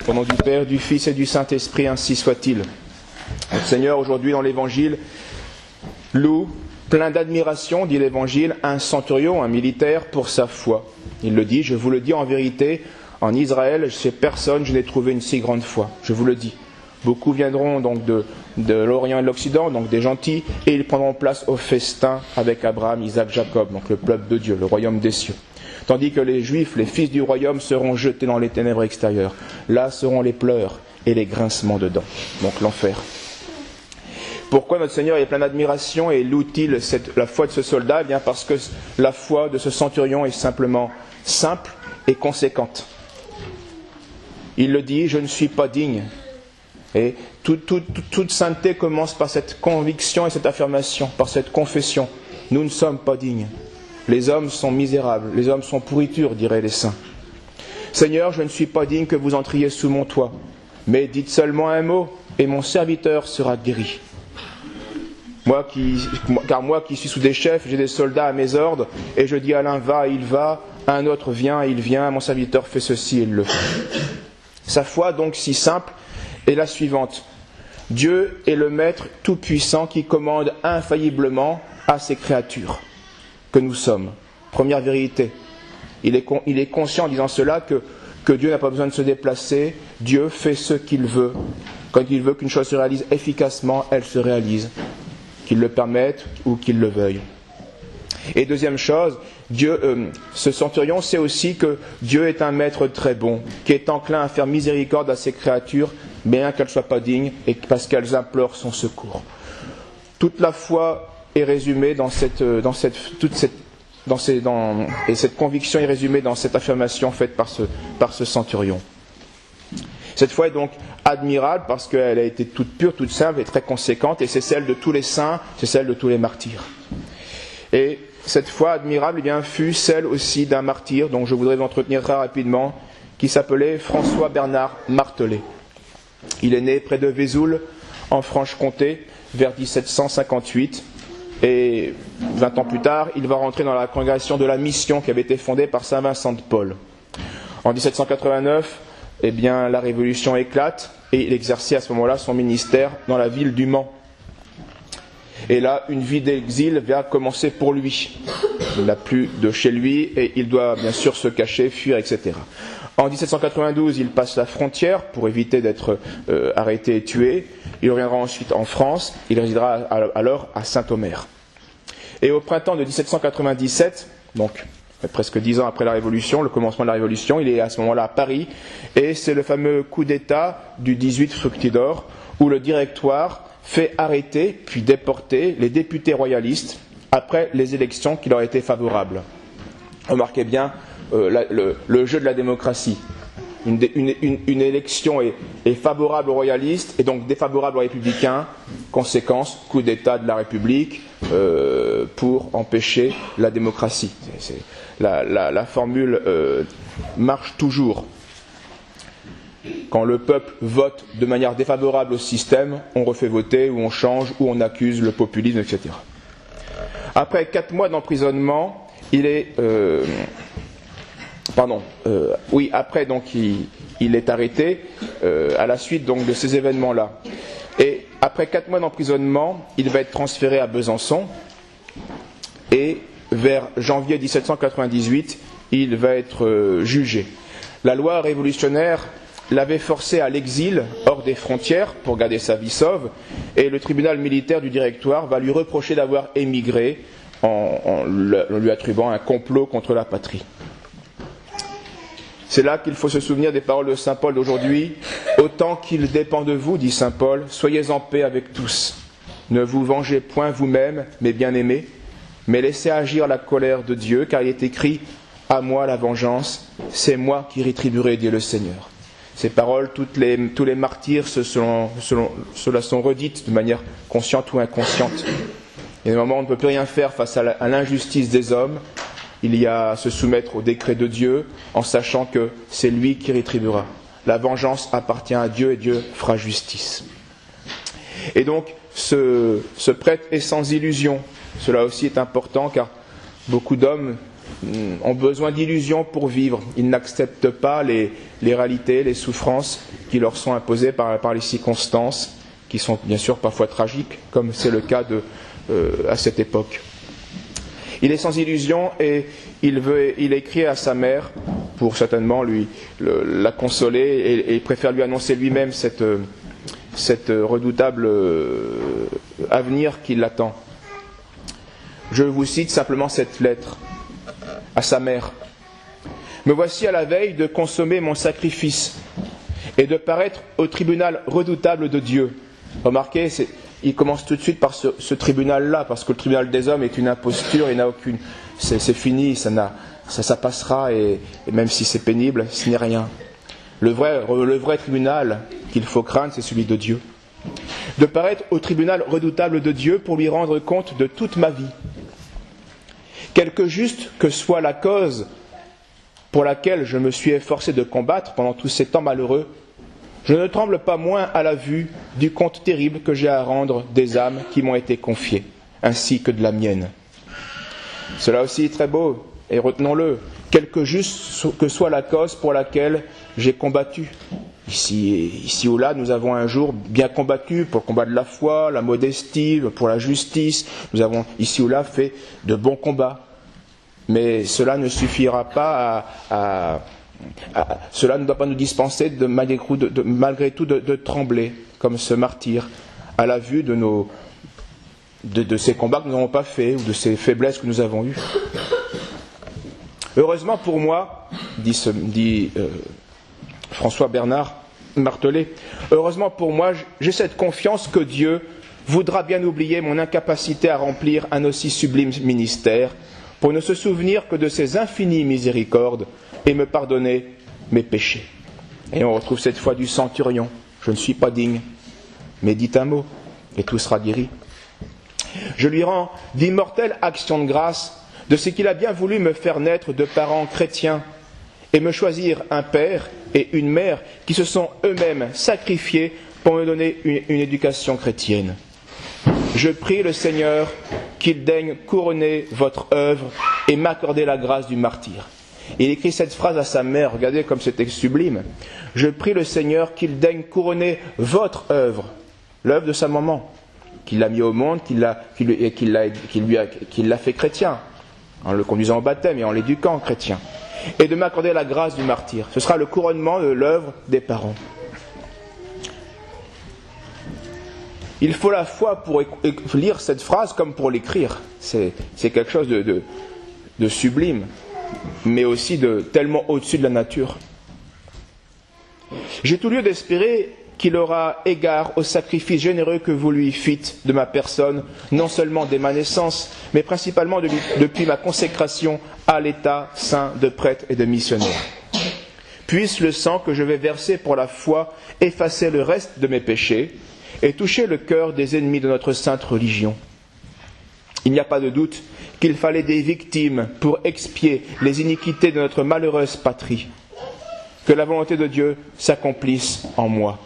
Au nom du Père, du Fils et du Saint-Esprit, ainsi soit-il. Notre Seigneur, aujourd'hui dans l'Évangile, loue, plein d'admiration, dit l'Évangile, un centurion, un militaire, pour sa foi. Il le dit, je vous le dis en vérité, en Israël, chez personne, je n'ai trouvé une si grande foi. Je vous le dis. Beaucoup viendront donc de l'Orient et de l'Occident, donc des gentils, et ils prendront place au festin avec Abraham, Isaac, Jacob, donc le peuple de Dieu, le royaume des cieux. Tandis que les Juifs, les fils du royaume, seront jetés dans les ténèbres extérieures. Là seront les pleurs et les grincements de dents, donc l'enfer. Pourquoi notre Seigneur est plein d'admiration et loue-t-il la foi de ce soldat? Eh bien parce que la foi de ce centurion est simplement simple et conséquente. Il le dit, je ne suis pas digne. Et toute sainteté commence par cette conviction et cette affirmation, par cette confession. Nous ne sommes pas dignes. Les hommes sont misérables, les hommes sont pourriture, diraient les saints. Seigneur, je ne suis pas digne que vous entriez sous mon toit, mais dites seulement un mot et mon serviteur sera guéri. Car moi qui suis sous des chefs, j'ai des soldats à mes ordres, et je dis à l'un va, il va, à un autre viens, il vient, mon serviteur fait ceci, il le fait. Sa foi, donc si simple, est la suivante. Dieu est le Maître tout-puissant qui commande infailliblement à ses créatures que nous sommes. Première vérité. Il est conscient en disant cela que Dieu n'a pas besoin de se déplacer. Dieu fait ce qu'il veut. Quand il veut qu'une chose se réalise efficacement, elle se réalise. Qu'il le permette ou qu'il le veuille. Et deuxième chose, ce centurion sait aussi que Dieu est un maître très bon, qui est enclin à faire miséricorde à ses créatures, bien qu'elles ne soient pas dignes et parce qu'elles implorent son secours. Toute la foi est résumée et cette conviction est résumée dans cette affirmation faite par ce centurion. Cette foi est donc admirable parce qu'elle a été toute pure, toute simple et très conséquente, et c'est celle de tous les saints, c'est celle de tous les martyrs. Et cette foi admirable fut celle aussi d'un martyr dont je voudrais vous entretenir très rapidement, qui s'appelait François Bernard Martelet. Il est né près de Vesoul, en Franche-Comté, vers 1758, et 20 ans plus tard, il va rentrer dans la congrégation de la Mission qui avait été fondée par saint Vincent de Paul. En 1789, la révolution éclate, et il exerçait à ce moment-là son ministère dans la ville du Mans. Et là, une vie d'exil va commencer pour lui. Il n'a plus de chez lui et il doit bien sûr se cacher, fuir, etc. En 1792, il passe la frontière pour éviter d'être arrêté et tué. Il reviendra ensuite en France. Il résidera alors à Saint-Omer. Et au printemps de 1797, donc presque 10 ans après la Révolution, le commencement de la Révolution, il est à ce moment-là à Paris. Et c'est le fameux coup d'État du 18 Fructidor où le Directoire fait arrêter puis déporter les députés royalistes après les élections qui leur étaient favorables. Remarquez bien le jeu de la démocratie. Une élection est favorable aux royalistes et donc défavorable aux républicains. Conséquence, coup d'État de la République pour empêcher la démocratie. La formule marche toujours. Quand le peuple vote de manière défavorable au système, on refait voter, ou on change, ou on accuse le populisme, etc. Après 4 mois d'emprisonnement, il est arrêté à la suite donc de ces événements-là. Et après 4 mois d'emprisonnement, il va être transféré à Besançon et vers janvier 1798, il va être jugé. La loi révolutionnaire l'avait forcé à l'exil hors des frontières pour garder sa vie sauve, et le tribunal militaire du Directoire va lui reprocher d'avoir émigré en lui attribuant un complot contre la patrie. C'est là qu'il faut se souvenir des paroles de saint Paul d'aujourd'hui. « Autant qu'il dépend de vous, dit saint Paul, soyez en paix avec tous. Ne vous vengez point vous-même, mes bien-aimés, mais laissez agir la colère de Dieu, car il est écrit « À moi la vengeance, c'est moi qui rétribuerai, dit le Seigneur. » Ces paroles, tous les martyrs cela sont redites de manière consciente ou inconsciente. Il y a des moments où on ne peut plus rien faire face à l'injustice des hommes. Il y a à se soumettre au décret de Dieu en sachant que c'est lui qui rétribuera. La vengeance appartient à Dieu et Dieu fera justice. Et donc, ce prêtre est sans illusion. Cela aussi est important car beaucoup d'hommes ont besoin d'illusions pour vivre. Ils n'acceptent pas les réalités, les souffrances qui leur sont imposées par les circonstances, qui sont bien sûr parfois tragiques, comme c'est le cas à cette époque. Il est sans illusion et il écrit à sa mère pour certainement la consoler et il préfère lui annoncer lui-même cette redoutable avenir qui l'attend. Je vous cite simplement cette lettre à sa mère. « Me voici à la veille de consommer mon sacrifice et de paraître au tribunal redoutable de Dieu. » Remarquez, il commence tout de suite par ce tribunal-là, parce que le tribunal des hommes est une imposture, il n'a aucune... C'est fini, ça passera, et même si c'est pénible, ce n'est rien. Le vrai tribunal qu'il faut craindre, c'est celui de Dieu. De paraître au tribunal redoutable de Dieu pour lui rendre compte de toute ma vie. Quelque juste que soit la cause pour laquelle je me suis efforcé de combattre pendant tous ces temps malheureux, je ne tremble pas moins à la vue du compte terrible que j'ai à rendre des âmes qui m'ont été confiées, ainsi que de la mienne. Cela aussi est très beau, et retenons-le, quelque juste que soit la cause pour laquelle j'ai combattu. Ici ou là, nous avons un jour bien combattu pour le combat de la foi, la modestie, pour la justice. Nous avons ici ou là fait de bons combats. Mais cela ne suffira pas cela ne doit pas nous dispenser malgré tout de trembler comme ce martyr à la vue de ces combats que nous n'avons pas faits ou de ces faiblesses que nous avons eues. Heureusement pour moi, dit François Bernard Martelet, heureusement pour moi, j'ai cette confiance que Dieu voudra bien oublier mon incapacité à remplir un aussi sublime ministère pour ne se souvenir que de ses infinies miséricordes et me pardonner mes péchés. Et on retrouve cette fois du centurion. Je ne suis pas digne, mais dites un mot, et tout sera guéri. Je lui rends d'immortelles actions de grâce de ce qu'il a bien voulu me faire naître de parents chrétiens et me choisir un père et une mère qui se sont eux-mêmes sacrifiés pour me donner une éducation chrétienne. Je prie le Seigneur qu'il daigne couronner votre œuvre et m'accorder la grâce du martyr. Il écrit cette phrase à sa mère, regardez comme c'était sublime. Je prie le Seigneur qu'il daigne couronner votre œuvre, l'œuvre de sa maman, qu'il l'a mis au monde, qu'il l'a fait chrétien, en le conduisant au baptême et en l'éduquant chrétien, et de m'accorder la grâce du martyr. Ce sera le couronnement de l'œuvre des parents. Il faut la foi pour lire cette phrase comme pour l'écrire. C'est quelque chose de sublime, mais aussi de tellement au-dessus de la nature. J'ai tout lieu d'espérer qu'il aura égard au sacrifice généreux que vous lui fîtes de ma personne, non seulement dès ma naissance, mais principalement depuis ma consécration à l'état saint de prêtre et de missionnaire. Puisse le sang que je vais verser pour la foi effacer le reste de mes péchés et toucher le cœur des ennemis de notre sainte religion. Il n'y a pas de doute qu'il fallait des victimes pour expier les iniquités de notre malheureuse patrie. Que la volonté de Dieu s'accomplisse en moi.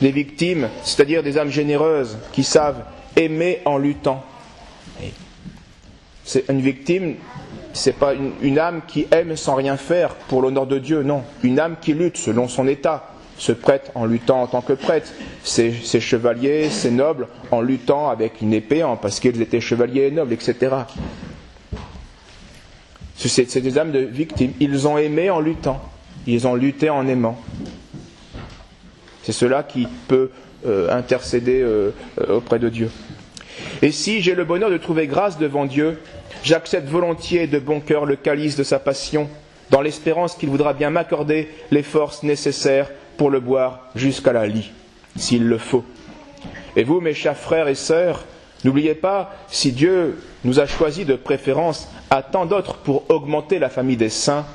Des victimes, c'est-à-dire des âmes généreuses qui savent aimer en luttant. C'est une victime, c'est pas une âme qui aime sans rien faire pour l'honneur de Dieu, non. Une âme qui lutte selon son état, se prête en luttant en tant que prêtre, ces chevaliers, ces nobles, en luttant avec une épée, parce qu'ils étaient chevaliers et nobles, etc. C'est des âmes de victimes. Ils ont aimé en luttant. Ils ont lutté en aimant. C'est cela qui peut intercéder auprès de Dieu. Et si j'ai le bonheur de trouver grâce devant Dieu, j'accepte volontiers de bon cœur le calice de sa passion, dans l'espérance qu'il voudra bien m'accorder les forces nécessaires pour le boire jusqu'à la lie, s'il le faut. Et vous, mes chers frères et sœurs, n'oubliez pas, si Dieu nous a choisis de préférence à tant d'autres pour augmenter la famille des saints,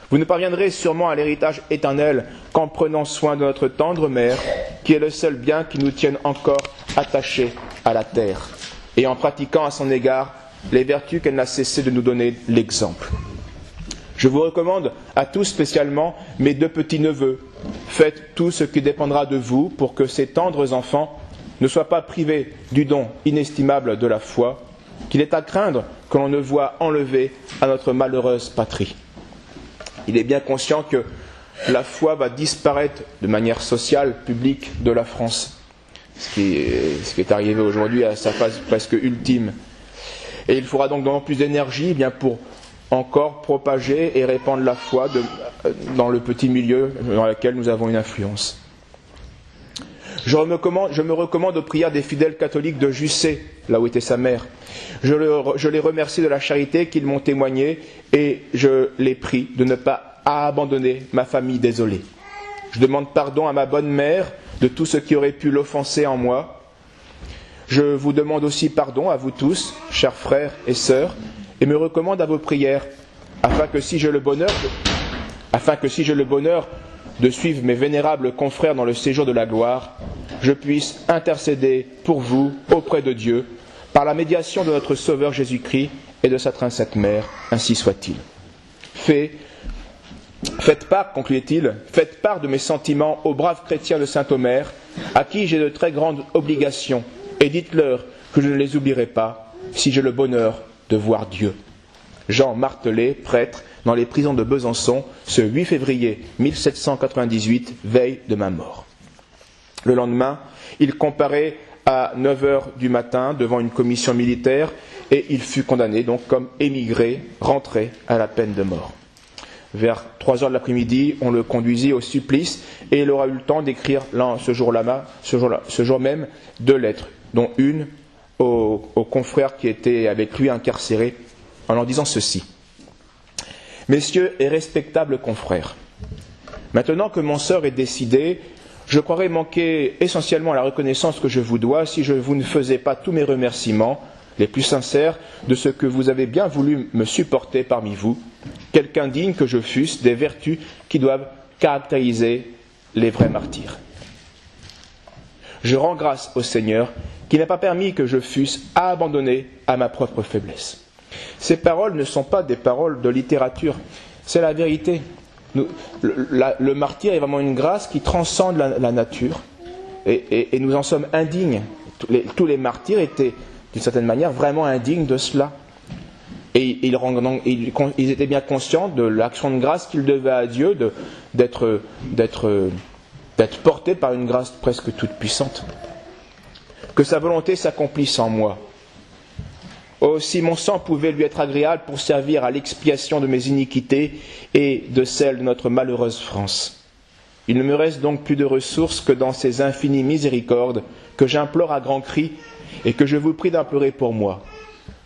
vous ne parviendrez sûrement à l'héritage éternel qu'en prenant soin de notre tendre mère, qui est le seul bien qui nous tienne encore attachés à la terre, et en pratiquant à son égard les vertus qu'elle n'a cessé de nous donner l'exemple. Je vous recommande à tous spécialement mes deux petits-neveux. Faites tout ce qui dépendra de vous pour que ces tendres enfants ne soient pas privés du don inestimable de la foi qu'il est à craindre que l'on ne voie enlever à notre malheureuse patrie. Il est bien conscient que la foi va disparaître de manière sociale, publique de la France, ce qui est arrivé aujourd'hui à sa phase presque ultime. Et il faudra donc d'autant plus d'énergie pour encore propager et répandre la foi dans le petit milieu dans lequel nous avons une influence. Je me recommande aux prières des fidèles catholiques de Jussé, là où était sa mère. Je les remercie de la charité qu'ils m'ont témoignée et je les prie de ne pas abandonner ma famille désolée. Je demande pardon à ma bonne mère de tout ce qui aurait pu l'offenser en moi. Je vous demande aussi pardon à vous tous, chers frères et sœurs, et me recommande à vos prières, afin que si j'ai le bonheur de suivre mes vénérables confrères dans le séjour de la gloire, je puisse intercéder pour vous auprès de Dieu, par la médiation de notre Sauveur Jésus-Christ et de sa très sainte Mère, ainsi soit-il. Faites part, concluait-il, faites part de mes sentiments aux braves chrétiens de Saint-Omer, à qui j'ai de très grandes obligations, et dites-leur que je ne les oublierai pas, si j'ai le bonheur de voir Dieu. Jean Martelet, prêtre, dans les prisons de Besançon, ce 8 février 1798, veille de ma mort. Le lendemain, il comparaît à 9h du matin devant une commission militaire et il fut condamné donc comme émigré, rentré à la peine de mort. Vers 3h de l'après-midi, on le conduisit au supplice et il aura eu le temps d'écrire ce jour même 2 lettres, dont une aux confrères qui étaient avec lui incarcérés, en leur disant ceci. Messieurs et respectables confrères, maintenant que mon sort est décidé, je croirais manquer essentiellement à la reconnaissance que je vous dois si je vous ne faisais pas tous mes remerciements, les plus sincères, de ce que vous avez bien voulu me supporter parmi vous, quelque indigne que je fusse des vertus qui doivent caractériser les vrais martyrs. Je rends grâce au Seigneur qui n'a pas permis que je fusse abandonné à ma propre faiblesse. Ces paroles ne sont pas des paroles de littérature, c'est la vérité. Le martyr est vraiment une grâce qui transcende la nature et nous en sommes indignes. Tous les martyrs étaient d'une certaine manière vraiment indignes de cela. Et ils étaient bien conscients de l'action de grâce qu'ils devaient à Dieu, d'être portés par une grâce presque toute puissante. Que sa volonté s'accomplisse en moi. Oh, si mon sang pouvait lui être agréable pour servir à l'expiation de mes iniquités et de celles de notre malheureuse France. Il ne me reste donc plus de ressources que dans ces infinies miséricordes que j'implore à grands cris et que je vous prie d'implorer pour moi.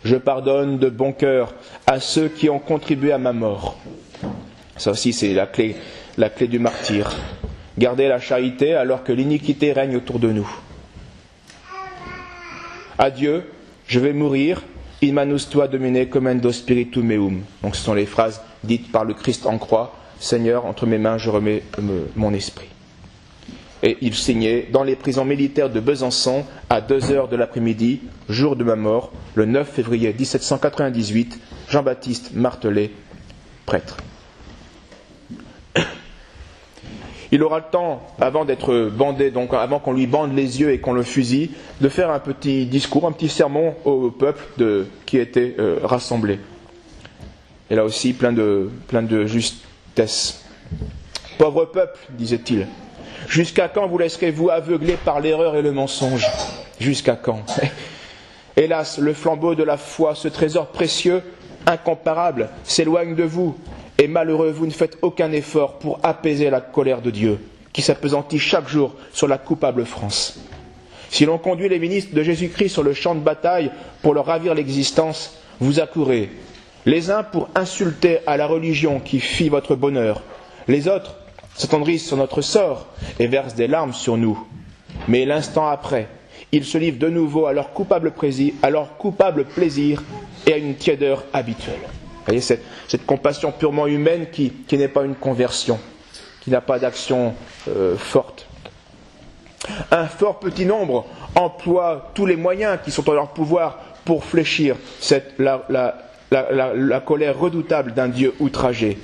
Je pardonne de bon cœur à ceux qui ont contribué à ma mort. Ça aussi, c'est la clé du martyr. Garder la charité alors que l'iniquité règne autour de nous. Adieu, je vais mourir. In manus tua domine commendo spiritum meum. Donc ce sont les phrases dites par le Christ en croix. Seigneur, entre mes mains, je remets mon esprit. Et il signait dans les prisons militaires de Besançon à 2h de l'après-midi, jour de ma mort, le 9 février 1798, Jean-Baptiste Martelet, prêtre. Il aura le temps, avant d'être bandé, donc avant qu'on lui bande les yeux et qu'on le fusille, de faire un petit discours, un petit sermon au peuple qui était rassemblé. Et là aussi, plein de justesse. Pauvre peuple, disait-il, jusqu'à quand vous laisserez-vous aveugler par l'erreur et le mensonge ? Jusqu'à quand ? Hélas, le flambeau de la foi, ce trésor précieux, incomparable, s'éloigne de vous. Et malheureux, vous ne faites aucun effort pour apaiser la colère de Dieu, qui s'appesantit chaque jour sur la coupable France. Si l'on conduit les ministres de Jésus-Christ sur le champ de bataille pour leur ravir l'existence, vous accourez. Les uns pour insulter à la religion qui fit votre bonheur, les autres s'attendrissent sur notre sort et versent des larmes sur nous. Mais l'instant après, ils se livrent de nouveau à leur coupable plaisir et à une tiédeur habituelle. Vous voyez, cette compassion purement humaine qui n'est pas une conversion, qui n'a pas d'action forte. Un fort petit nombre emploie tous les moyens qui sont en leur pouvoir pour fléchir la colère redoutable d'un Dieu outragé.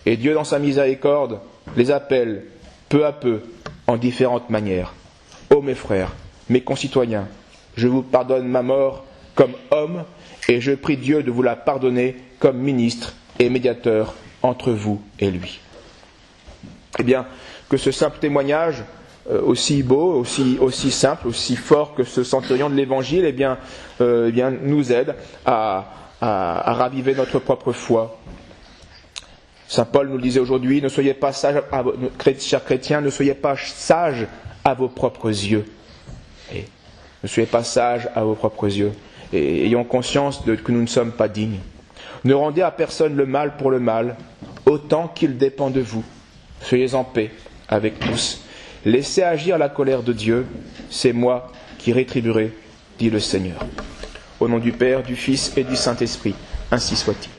Et Dieu, dans sa miséricorde, les appelle peu à peu en différentes manières. Ô mes frères, mes concitoyens, je vous pardonne ma mort comme homme, et je prie Dieu de vous la pardonner comme ministre et médiateur entre vous et lui. » Eh bien, que ce simple témoignage, aussi beau, aussi simple, aussi fort que ce centurion de l'Évangile, nous aide à raviver notre propre foi. Saint Paul nous le disait aujourd'hui, ne soyez pas sages, chers chrétiens, ne soyez pas sages à vos propres yeux. Et ne soyez pas sages à vos propres yeux. Et ayons conscience que nous ne sommes pas dignes. Ne rendez à personne le mal pour le mal, autant qu'il dépend de vous. Soyez en paix avec tous. Laissez agir la colère de Dieu, c'est moi qui rétribuerai, dit le Seigneur. Au nom du Père, du Fils et du Saint-Esprit, ainsi soit-il.